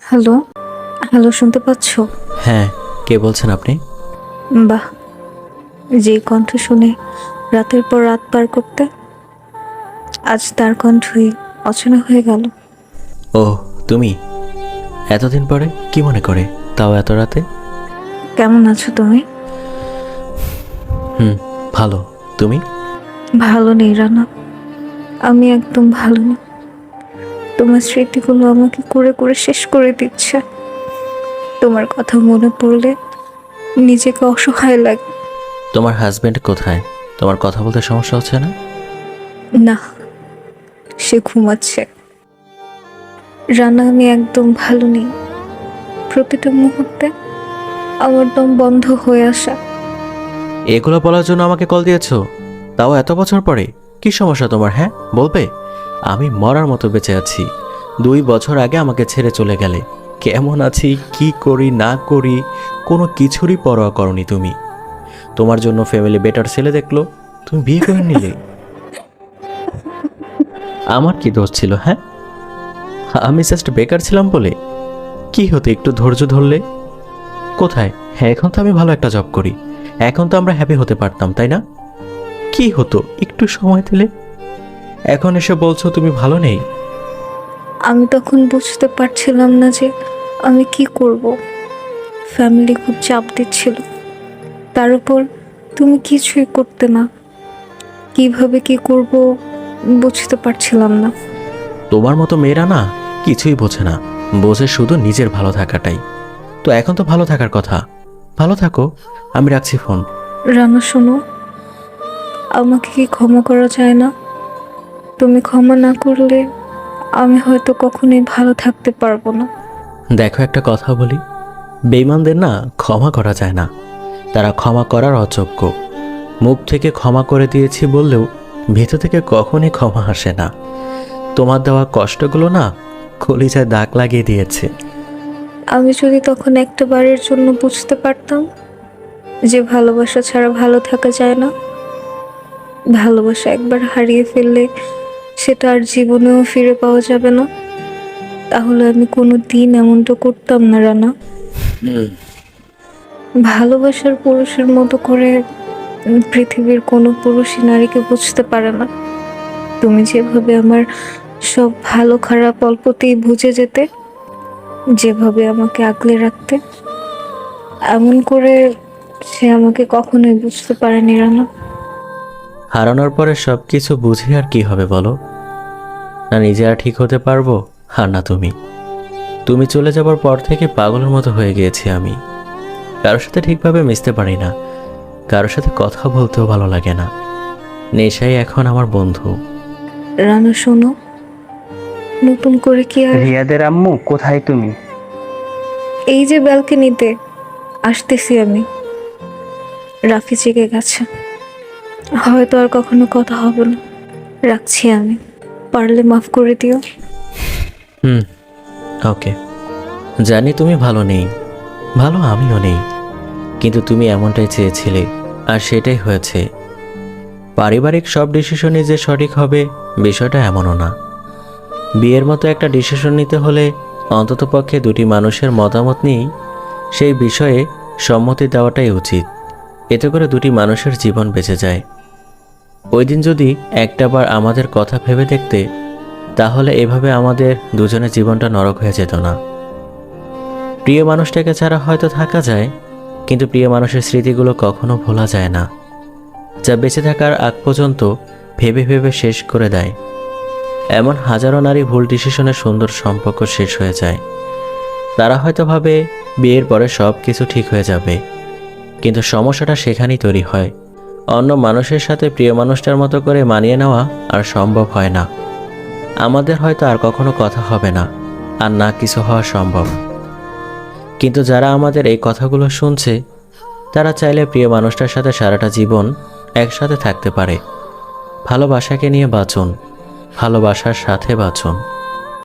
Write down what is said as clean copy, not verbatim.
Hello, hello শুনতে পাচ্ছ? হ্যাঁ, কে বলছেন আপনি? বাহ! যে কণ্ঠ শুনে রাতের পর রাত পার করতে, আজ তার কণ্ঠই অচেনা হয়ে গেল। ওহ, তুমি? এতদিন পরে কি মনে করে? তাও এত রাতে? কেমন আছো তুমি? হুম, ভালো। তুমি? ভালো নেই রানা, আমি একদম ভালো নেই। তোমার স্মৃতিগুলো আমাকে কুরে কুরে শেষ করে দিচ্ছে। তোমার কথা মনে পড়লে নিজেকে অসহায় লাগে। তোমার হাজবেন্ড কোথায়? তোমার কথা বলতে সমস্যা হচ্ছে না? না, সে ঘুমাচ্ছে। রানা, আমি একদম ভালো নেই। প্রতিটা মুহূর্তে আমার দম বন্ধ হয়ে আসা। এগুলো বলার জন্য আমাকে কল দিয়েছো? তাও এত বছর পরে? কি সমস্যা তোমার, হ্যাঁ? বলবে? আমি মরার মতো বেঁচে আছি। 2 বছর আগে আমাকে ছেড়ে চলে গেলে। কেমন আছি, কি করি না করি, কোনো কিছুরই পরোয়া করনি তুমি। তোমার জন্য ফ্যামিলি বেটার ছেলে দেখলো, তুমি বিয়ে করে নিলে। আমার কি দোষ ছিল, হ্যাঁ? আমি জাস্ট বেকার ছিলাম বলে? কি হতো একটু ধৈর্য ধরলে? কোথায়? হ্যাঁ, এখন তো আমি ভালো একটা জব করি। এখন তো আমরা হ্যাপি হতে পারতাম, তাই না? কি হতো একটু সময় দিলে? এখন এসে বলছো তুমি ভালো নেই। আমি তখন বুঝতে পারছিলাম না যে আমি কি করব। ফ্যামিলি খুব চাপ দিচ্ছিল, তার উপর তুমি কিছুই করতে না। কিভাবে কি করব বুঝতে পারছিলাম না। তোমার মতো মেয়েরা না কিছুই বোঝে না, বোঝে শুধু নিজের ভালো থাকাটাই। তো এখন তো ভালো থাকার কথা, ভালো থাকো। আমি রাখছি ফোন। রানা শোনো, আমাকে কি ক্ষমা করা যায় না? তুমি ক্ষমা না করলে আমি হয়তো কখনোই ভালো থাকতে পারবো না। দেখো, একটা কথা বলি, বেঈমানদের না ক্ষমা করা যায় না। তারা ক্ষমা করার অযোগ্য। মুখ থেকে ক্ষমা করে দিয়েছি বললেও ভেতর থেকে কখনই ক্ষমা আসে না। তোমার দেওয়া কষ্টগুলো না কলিজায় দাগ লাগিয়ে দিয়েছে। আমি যদি তখন একটা বারের জন্য বুঝতে পারতাম যে ভালোবাসা ছাড়া ভালো থাকা যায় না। ভালোবাসা একবার হারিয়ে ফেললে সেটা আর জীবনেও ফিরে পাওয়া যাবে না, তাহলে আমি কোনো দিন এমনটা করতাম না রানা। ভালোবাসার পুরুষের মতো করে পৃথিবীর কোনো পুরুষই নারীকে বুঝতে পারে না। তুমি যেভাবে আমার সব ভালো খারাপ অল্পতেই বুঝে যেতে, যেভাবে আমাকে আগলে রাখতে, এমন করে সে আমাকে কখনোই বুঝতে পারেনি রানা। হারানোর পরে সব কিছু বুঝে আর কি হবে বলো? না নিজে আর ঠিক হতে পারবো, আর না তুমি। তুমি চলে যাবার পর থেকে পাগলের মতো হয়ে গিয়েছি আমি। কারোর সাথে ঠিকভাবে মিশতে পারি না, কারোর সাথে কথা বলতেও ভালো লাগে না। নেশাই এখন আমার বন্ধু। রানা শোনো, নতুন করে কি আর? রিয়াদের আম্মু কোথায় তুমি? এই যে ব্যালকনিতে আসতেছি আমি। রাফি জেগে গেছে, হয়তো আর কখনো কথা হবে না। রাখছি আমি, পারলে মাফ করে দিও। হুম, ওকে। জানি তুমি ভালো নেই, ভালো আমিও নেই, কিন্তু তুমি এমনটাই চেয়েছিলে আর সেটাই হয়েছে। পারিবারিক সব ডিসিশনই যে সঠিক হবে বিষয়টা এমনও না। বিয়ের মতো একটা ডিসিশন নিতে হলে অন্ততপক্ষে দুটি মানুষের মতামত নিয়েই সেই বিষয়ে সম্মতি দেওয়াটাই উচিত। এতে করে দুটি মানুষের জীবন বেঁচে যায়। ওই দিন যদি একটাবার আমাদের কথা ভেবে দেখতে, তাহলে এভাবে আমাদের দুজনের জীবনটা নরক হয়ে যেত না। প্রিয় মানুষটাকে ছাড়া হয়তো থাকা যায়, কিন্তু প্রিয় মানুষের স্মৃতিগুলো কখনো ভোলা যায় না, যা বেঁচে থাকার আগ পর্যন্ত ভেবে ভেবে শেষ করে দেয়। এমন হাজারো নারী ভুল ডিসিশনে সুন্দর সম্পর্ক শেষ হয়ে যায়। তারা হয়তো ভাবে বিয়ের পরে সব কিছু ঠিক হয়ে যাবে, কিন্তু সমস্যাটা সেখানেই তৈরি হয়। অন্য মানুষের সাথে প্রিয় মানুষটার মতো করে মানিয়ে নেওয়া আর সম্ভব হয় না। আমাদের হয়তো আর কখনো কথা হবে না, আর না কিছু হওয়া সম্ভব। কিন্তু যারা আমাদের এই কথাগুলো শুনছে, তারা চাইলে প্রিয় মানুষটার সাথে সারাটা জীবন একসাথে থাকতে পারে। ভালোবাসাকে নিয়ে বাঁচুন, ভালোবাসার সাথে বাঁচুন।